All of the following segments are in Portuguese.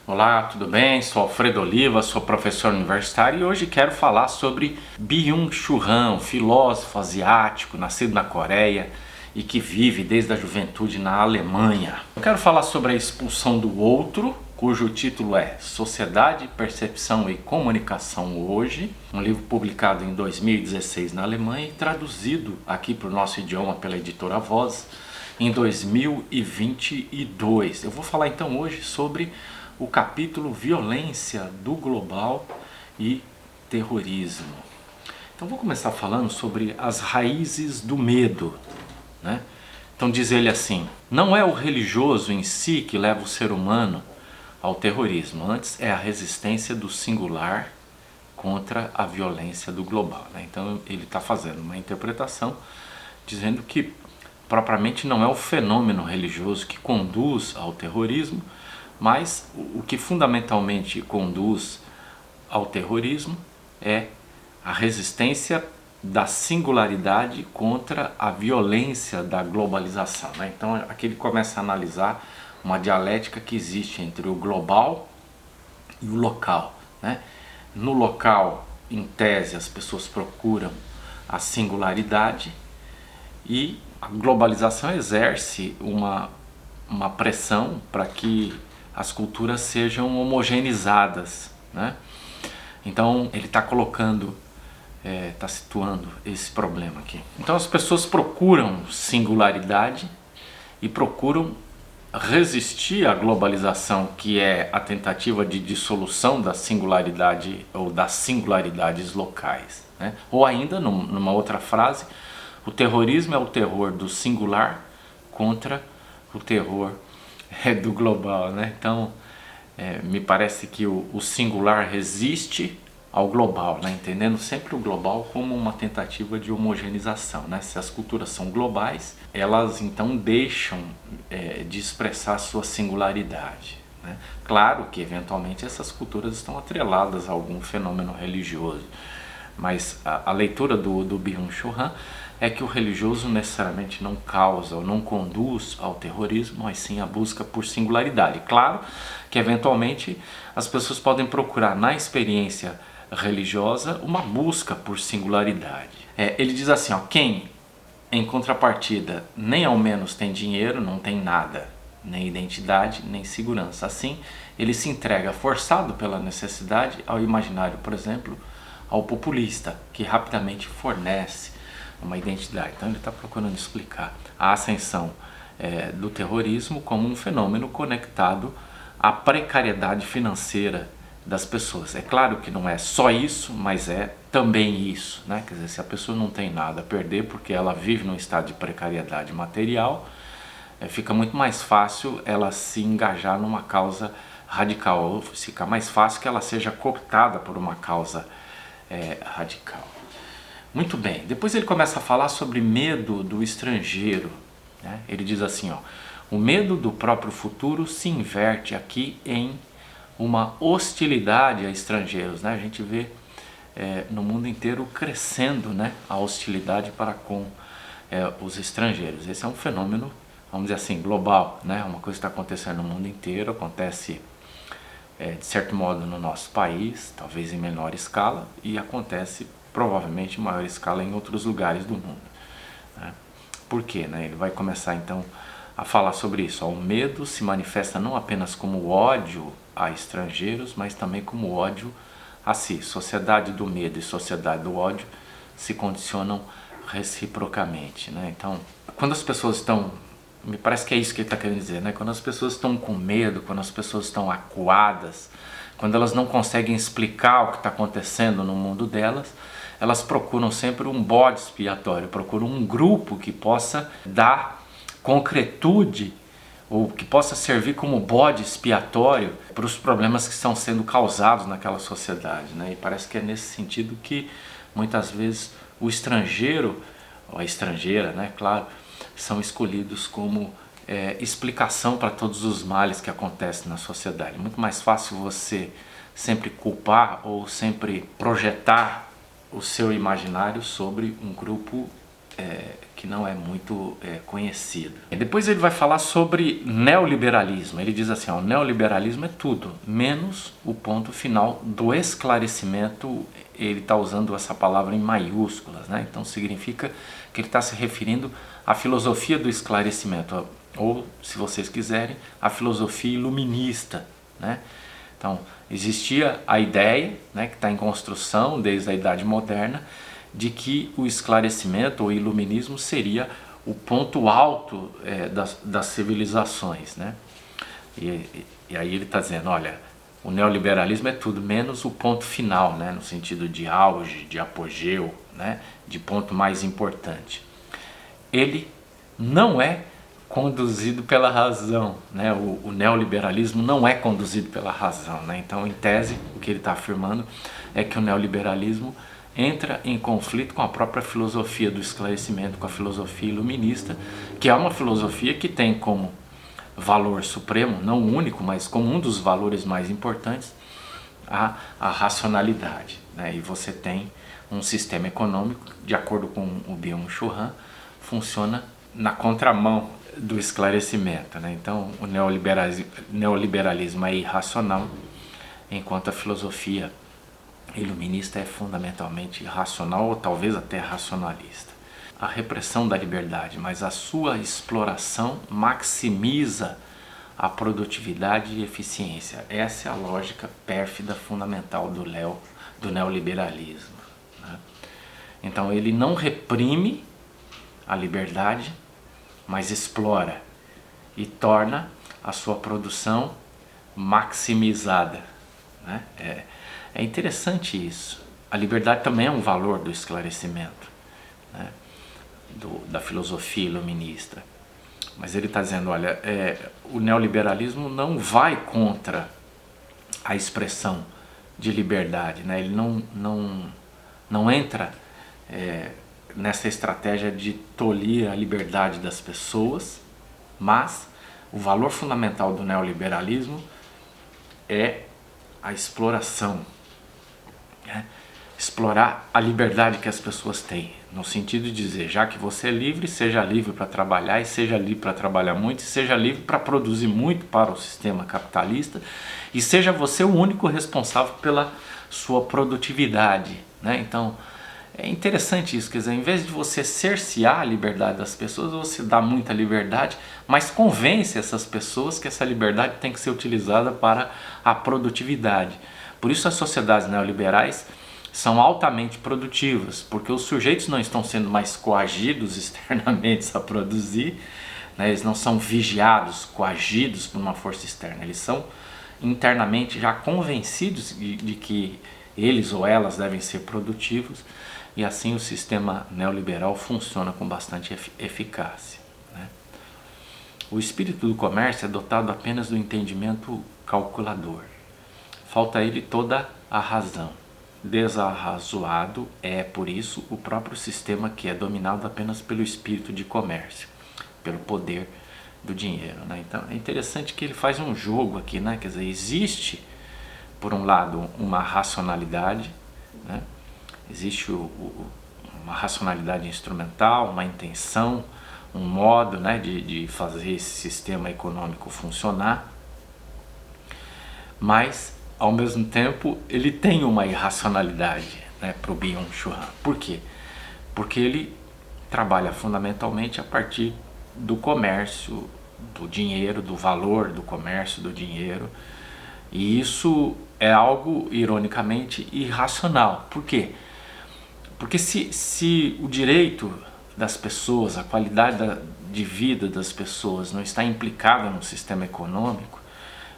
Olá, tudo bem? Sou Alfredo Oliva, sou professor universitário e hoje quero falar sobre Byung-Chul Han, um filósofo asiático, nascido na Coreia e que vive desde a juventude na Alemanha. Eu quero falar sobre a expulsão do outro, cujo título é Sociedade, Percepção e Comunicação Hoje, um livro publicado em 2016 na Alemanha e traduzido aqui para o nosso idioma pela editora Voz em 2022. Eu vou falar então hoje sobre o capítulo Violência do Global e Terrorismo. Então vou começar falando sobre as raízes do medo, né? Então diz ele assim: não é o religioso em si que leva o ser humano ao terrorismo, antes é a resistência do singular contra a violência do global, né? Então ele está fazendo uma interpretação dizendo que propriamente não é o fenômeno religioso que conduz ao terrorismo, mas o que fundamentalmente conduz ao terrorismo é a resistência da singularidade contra a violência da globalização, né? Então aqui ele começa a analisar uma dialética que existe entre o global e o local, né? No local, em tese, as pessoas procuram a singularidade e a globalização exerce uma pressão para que as culturas sejam homogeneizadas, né? Então ele está colocando, está situando esse problema aqui. Então as pessoas procuram singularidade e procuram resistir à globalização, que é a tentativa de dissolução da singularidade ou das singularidades locais, né? Ou ainda, numa outra frase, o terrorismo é o terror do singular contra o terror do global, né? Então me parece que o singular resiste ao global, né? Entendendo sempre o global como uma tentativa de homogeneização, né? Se as culturas são globais, elas então deixam de expressar sua singularidade, né? Claro que eventualmente essas culturas estão atreladas a algum fenômeno religioso, mas a leitura do Byung-Chul Han é que o religioso necessariamente não causa ou não conduz ao terrorismo, mas sim a busca por singularidade. Claro que eventualmente as pessoas podem procurar na experiência religiosa uma busca por singularidade. Ele diz assim, ó, quem em contrapartida nem ao menos tem dinheiro, não tem nada, nem identidade, nem segurança. Assim, ele se entrega forçado pela necessidade ao imaginário, por exemplo, ao populista, que rapidamente fornece uma identidade. Então ele está procurando explicar a ascensão do terrorismo como um fenômeno conectado à precariedade financeira das pessoas. É claro que não é só isso, mas é também isso, né? Quer dizer, se a pessoa não tem nada a perder porque ela vive num estado de precariedade material, fica muito mais fácil ela se engajar numa causa radical, ou fica mais fácil que ela seja cooptada por uma causa radical. Muito bem, depois ele começa a falar sobre medo do estrangeiro, né? Ele diz assim, ó, o medo do próprio futuro se inverte aqui em uma hostilidade a estrangeiros, né? A gente vê no mundo inteiro crescendo, né, a hostilidade para com os estrangeiros. Esse é um fenômeno, vamos dizer assim, global, né? Uma coisa que está acontecendo no mundo inteiro, acontece de certo modo no nosso país, talvez em menor escala, e acontece provavelmente em maior escala em outros lugares do mundo, né? Por quê, né? Ele vai começar então a falar sobre isso. O medo se manifesta não apenas como ódio a estrangeiros, mas também como ódio a si. Sociedade do medo e sociedade do ódio se condicionam reciprocamente, né? Então, quando as pessoas estão, me parece que é isso que ele está querendo dizer, né? Quando as pessoas estão com medo, quando as pessoas estão acuadas, quando elas não conseguem explicar o que está acontecendo no mundo delas, elas procuram sempre um bode expiatório, procuram um grupo que possa dar concretude ou que possa servir como bode expiatório para os problemas que estão sendo causados naquela sociedade, né? E parece que é nesse sentido que muitas vezes o estrangeiro, ou a estrangeira, né, claro, são escolhidos como explicação para todos os males que acontecem na sociedade. É muito mais fácil você sempre culpar ou sempre projetar o seu imaginário sobre um grupo que não é muito conhecido. E depois ele vai falar sobre neoliberalismo. Ele diz assim, ó, o neoliberalismo é tudo, menos o ponto final do esclarecimento. Ele está usando essa palavra em maiúsculas, né? Então significa que ele está se referindo à filosofia do esclarecimento, ou, se vocês quiserem, à filosofia iluminista, né? Então, existia a ideia, né, que está em construção desde a Idade Moderna, de que o esclarecimento, o iluminismo, seria o ponto alto das civilizações, né? E aí ele está dizendo, olha, o neoliberalismo é tudo, menos o ponto final, né, no sentido de auge, de apogeu, né, de ponto mais importante. Ele não é conduzido pela razão, né? O neoliberalismo não é conduzido pela razão, né? Então, em tese, o que ele está afirmando é que o neoliberalismo entra em conflito com a própria filosofia do esclarecimento, com a filosofia iluminista, que é uma filosofia que tem como valor supremo, não único, mas como um dos valores mais importantes, a racionalidade, né? E você tem um sistema econômico, de acordo com o Byung-Chul Han, funciona na contramão do esclarecimento, né? Então o neoliberalismo é irracional, enquanto a filosofia iluminista é fundamentalmente racional ou talvez até racionalista. A repressão da liberdade, mas a sua exploração maximiza a produtividade e eficiência. Essa é a lógica pérfida fundamental do neoliberalismo, né? Então ele não reprime a liberdade, mas explora e torna a sua produção maximizada, né? É interessante isso. A liberdade também é um valor do esclarecimento, né? Da filosofia iluminista. Mas ele está dizendo, olha, o neoliberalismo não vai contra a expressão de liberdade, né? Ele não entra nessa estratégia de tolir a liberdade das pessoas, mas o valor fundamental do neoliberalismo é a exploração, né? Explorar a liberdade que as pessoas têm, no sentido de dizer, já que você é livre, seja livre para trabalhar, e seja livre para trabalhar muito, e seja livre para produzir muito para o sistema capitalista, e seja você o único responsável pela sua produtividade, né? Então, é interessante isso, quer dizer, em vez de você cercear a liberdade das pessoas, você dá muita liberdade, mas convence essas pessoas que essa liberdade tem que ser utilizada para a produtividade. Por isso as sociedades neoliberais são altamente produtivas, porque os sujeitos não estão sendo mais coagidos externamente a produzir, né? Eles não são vigiados, coagidos por uma força externa, eles são internamente já convencidos de que eles ou elas devem ser produtivos, e assim o sistema neoliberal funciona com bastante eficácia, né? O espírito do comércio é dotado apenas do entendimento calculador, falta a ele toda a razão. Desarrazoado é, por isso, o próprio sistema que é dominado apenas pelo espírito de comércio, pelo poder do dinheiro, né? Então é interessante que ele faz um jogo aqui, né? Quer dizer, existe, por um lado, uma racionalidade, né? Existe uma racionalidade instrumental, uma intenção, um modo, né, de fazer esse sistema econômico funcionar, mas ao mesmo tempo ele tem uma irracionalidade, né, para o Byung-Chul Han. Por quê? Porque ele trabalha fundamentalmente a partir do comércio, do dinheiro, do valor do comércio, do dinheiro, e isso é algo, ironicamente, irracional. Por quê? Porque se o direito das pessoas, a qualidade de vida das pessoas não está implicada no sistema econômico,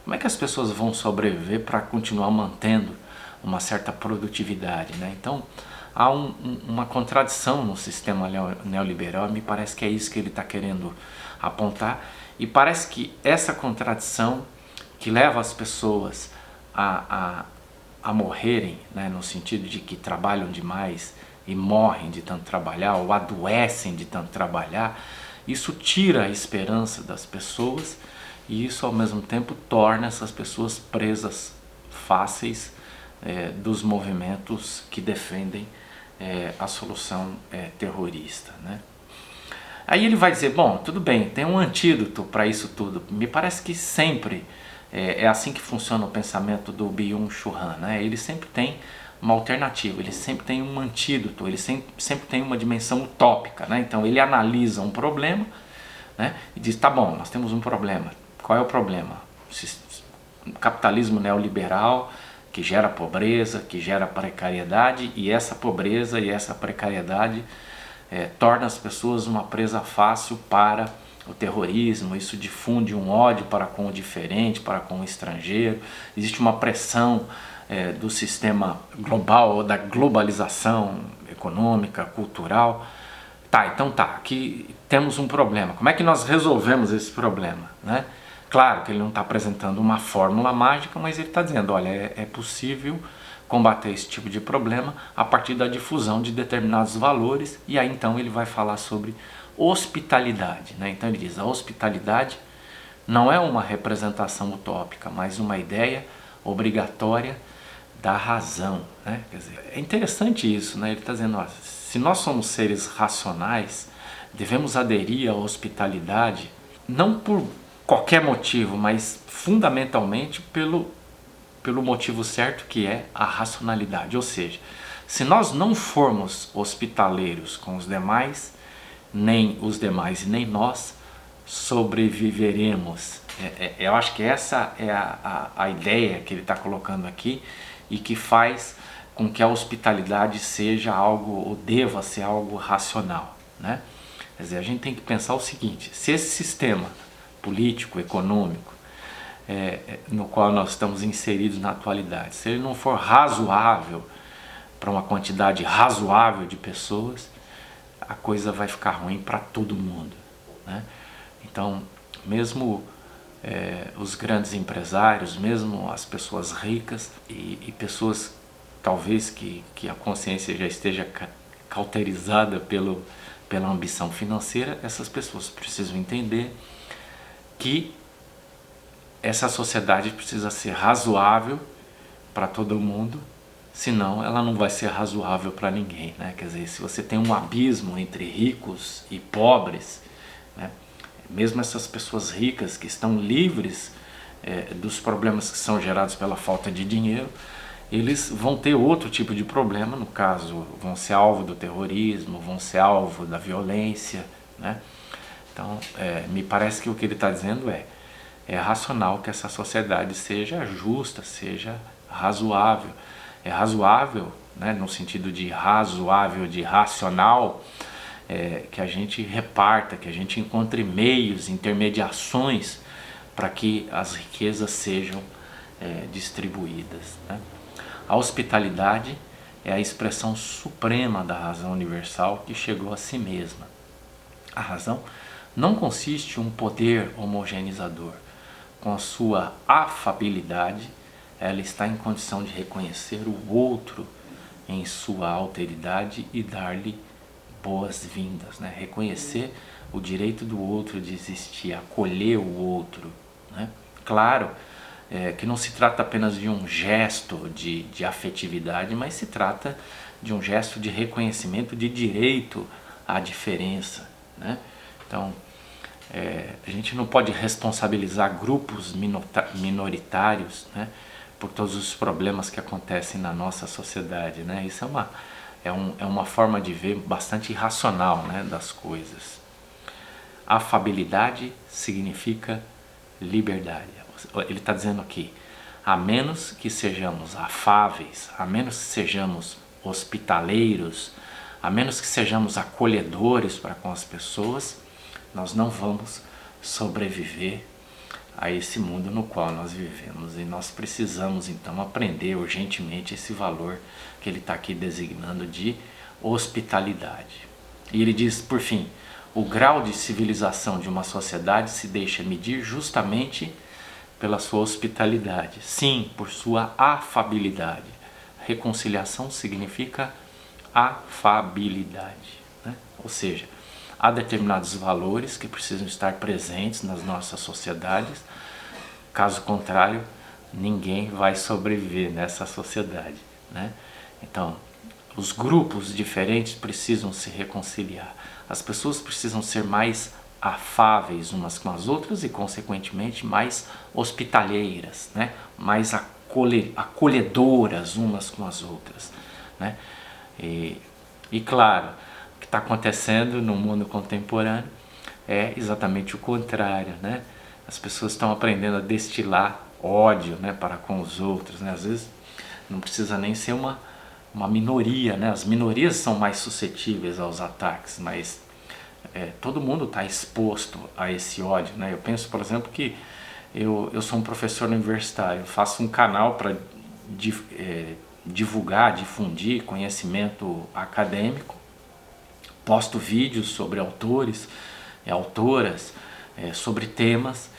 como é que as pessoas vão sobreviver para continuar mantendo uma certa produtividade, né? Então há uma contradição no sistema neoliberal, me parece que é isso que ele está querendo apontar, e parece que essa contradição que leva as pessoas a morrerem, né, no sentido de que trabalham demais e morrem de tanto trabalhar, ou adoecem de tanto trabalhar, isso tira a esperança das pessoas, e isso ao mesmo tempo torna essas pessoas presas fáceis dos movimentos que defendem a solução terrorista, né? Aí ele vai dizer, bom, tudo bem, tem um antídoto para isso tudo. Me parece que sempre é assim que funciona o pensamento do Byung-Chul Han, né? Ele sempre tem uma alternativa, ele sempre tem um antídoto, ele sempre tem uma dimensão utópica, né? Então ele analisa um problema, né, e diz, tá bom, nós temos um problema. Qual é o problema? O capitalismo neoliberal que gera pobreza, que gera precariedade, e essa pobreza e essa precariedade torna as pessoas uma presa fácil para o terrorismo. Isso difunde um ódio para com o diferente, para com o estrangeiro. Existe uma pressão do sistema global, ou da globalização econômica, cultural. Tá, então tá, aqui temos um problema. Como é que nós resolvemos esse problema, né? Claro que ele não está apresentando uma fórmula mágica, mas ele está dizendo, olha, é possível combater esse tipo de problema a partir da difusão de determinados valores, e aí então ele vai falar sobre hospitalidade, né? Então ele diz, a hospitalidade não é uma representação utópica, mas uma ideia obrigatória da razão, né? Quer dizer, é interessante isso, né? Ele está dizendo, ó, se nós somos seres racionais, devemos aderir à hospitalidade, não por qualquer motivo, mas fundamentalmente pelo motivo certo, que é a racionalidade. Ou seja, se nós não formos hospitaleiros com os demais, nem os demais e nem nós sobreviveremos. Eu acho que essa é a ideia que ele está colocando aqui, e que faz com que a hospitalidade seja algo, ou deva ser algo racional, né? Quer dizer, a gente tem que pensar o seguinte, se esse sistema político, econômico, no qual nós estamos inseridos na atualidade, se ele não for razoável para uma quantidade razoável de pessoas, a coisa vai ficar ruim para todo mundo, né? Então, mesmo os grandes empresários, mesmo as pessoas ricas e pessoas talvez que a consciência já esteja cauterizada pela ambição financeira, essas pessoas precisam entender que essa sociedade precisa ser razoável para todo mundo, senão ela não vai ser razoável para ninguém, né? Quer dizer, se você tem um abismo entre ricos e pobres, né, mesmo essas pessoas ricas que estão livres dos problemas que são gerados pela falta de dinheiro, eles vão ter outro tipo de problema, no caso, vão ser alvo do terrorismo, vão ser alvo da violência, né? Então, me parece que o que ele está dizendo é racional que essa sociedade seja justa, seja razoável. É razoável, né, no sentido de razoável, de racional, que a gente reparta, que a gente encontre meios, intermediações para que as riquezas sejam distribuídas, né? A hospitalidade é a expressão suprema da razão universal que chegou a si mesma. A razão não consiste em um poder homogeneizador. Com a sua afabilidade, ela está em condição de reconhecer o outro em sua alteridade e dar-lhe boas-vindas, né? Reconhecer o direito do outro de existir, acolher o outro, né? Claro que não se trata apenas de um gesto de afetividade, mas se trata de um gesto de reconhecimento de direito à diferença, né? Então, a gente não pode responsabilizar grupos minoritários, né, por todos os problemas que acontecem na nossa sociedade, né? Isso é uma forma de ver bastante irracional, né, das coisas. Afabilidade significa liberdade. Ele está dizendo aqui, a menos que sejamos afáveis, a menos que sejamos hospitaleiros, a menos que sejamos acolhedores para com as pessoas, nós não vamos sobreviver a esse mundo no qual nós vivemos. E nós precisamos então aprender urgentemente esse valor que ele está aqui designando de hospitalidade. E ele diz, por fim, o grau de civilização de uma sociedade se deixa medir justamente pela sua hospitalidade, sim, por sua afabilidade. Reconciliação significa afabilidade, né? Ou seja, há determinados valores que precisam estar presentes nas nossas sociedades, caso contrário, ninguém vai sobreviver nessa sociedade, né? Então, os grupos diferentes precisam se reconciliar. As pessoas precisam ser mais afáveis umas com as outras e, consequentemente, mais hospitaleiras, né? Mais acolhedoras umas com as outras, né? E claro, o que está acontecendo no mundo contemporâneo é exatamente o contrário, né? As pessoas estão aprendendo a destilar ódio, né, para com os outros, né? Às vezes não precisa nem ser uma minoria, né? As minorias são mais suscetíveis aos ataques, mas todo mundo está exposto a esse ódio, né? Eu penso, por exemplo, que eu sou um professor universitário, faço um canal para divulgar, difundir conhecimento acadêmico, posto vídeos sobre autores, autoras, sobre temas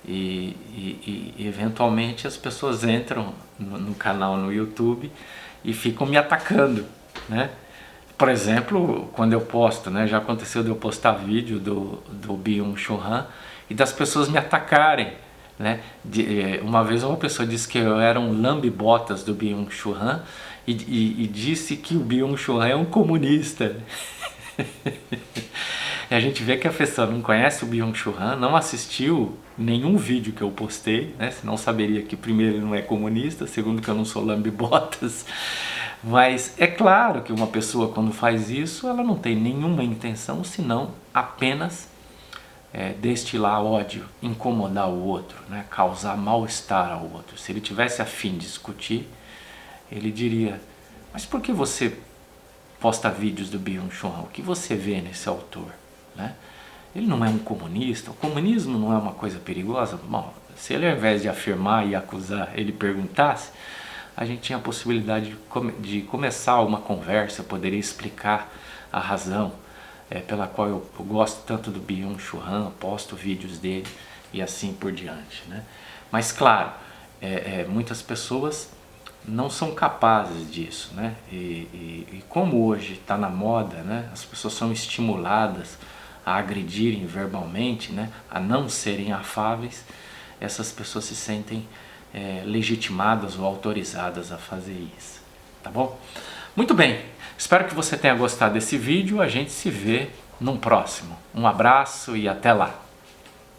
e eventualmente as pessoas entram no canal no YouTube e ficam me atacando, né? Por exemplo, quando eu posto, né, já aconteceu de eu postar vídeo do Byung-Chul Han e das pessoas me atacarem, né? Uma vez uma pessoa disse que eu era um lambe-botas do Byung-Chul Han e disse que o Byung-Chul Han é um comunista. E a gente vê que a pessoa não conhece o Byung-Chul Han, não assistiu nenhum vídeo que eu postei, né? Senão saberia que primeiro ele não é comunista, segundo que eu não sou lambe-botas. Mas é claro que uma pessoa quando faz isso, ela não tem nenhuma intenção senão apenas destilar ódio, incomodar o outro, né? Causar mal-estar ao outro. Se ele tivesse a fim de discutir, ele diria: mas por que você posta vídeos do Byung-Chul Han? O que você vê nesse autor, né? Ele não é um comunista? O comunismo não é uma coisa perigosa? Bom, se ele ao invés de afirmar e acusar, ele perguntasse, a gente tinha a possibilidade de começar uma conversa, eu poderia explicar a razão pela qual eu gosto tanto do Byung-Chul Han, posto vídeos dele e assim por diante, né? Mas claro, muitas pessoas não são capazes disso, né? E como hoje está na moda, né? As pessoas são estimuladas a agredirem verbalmente, né? A não serem afáveis, essas pessoas se sentem legitimadas ou autorizadas a fazer isso, tá bom? Muito bem, espero que você tenha gostado desse vídeo, a gente se vê num próximo. Um abraço e até lá!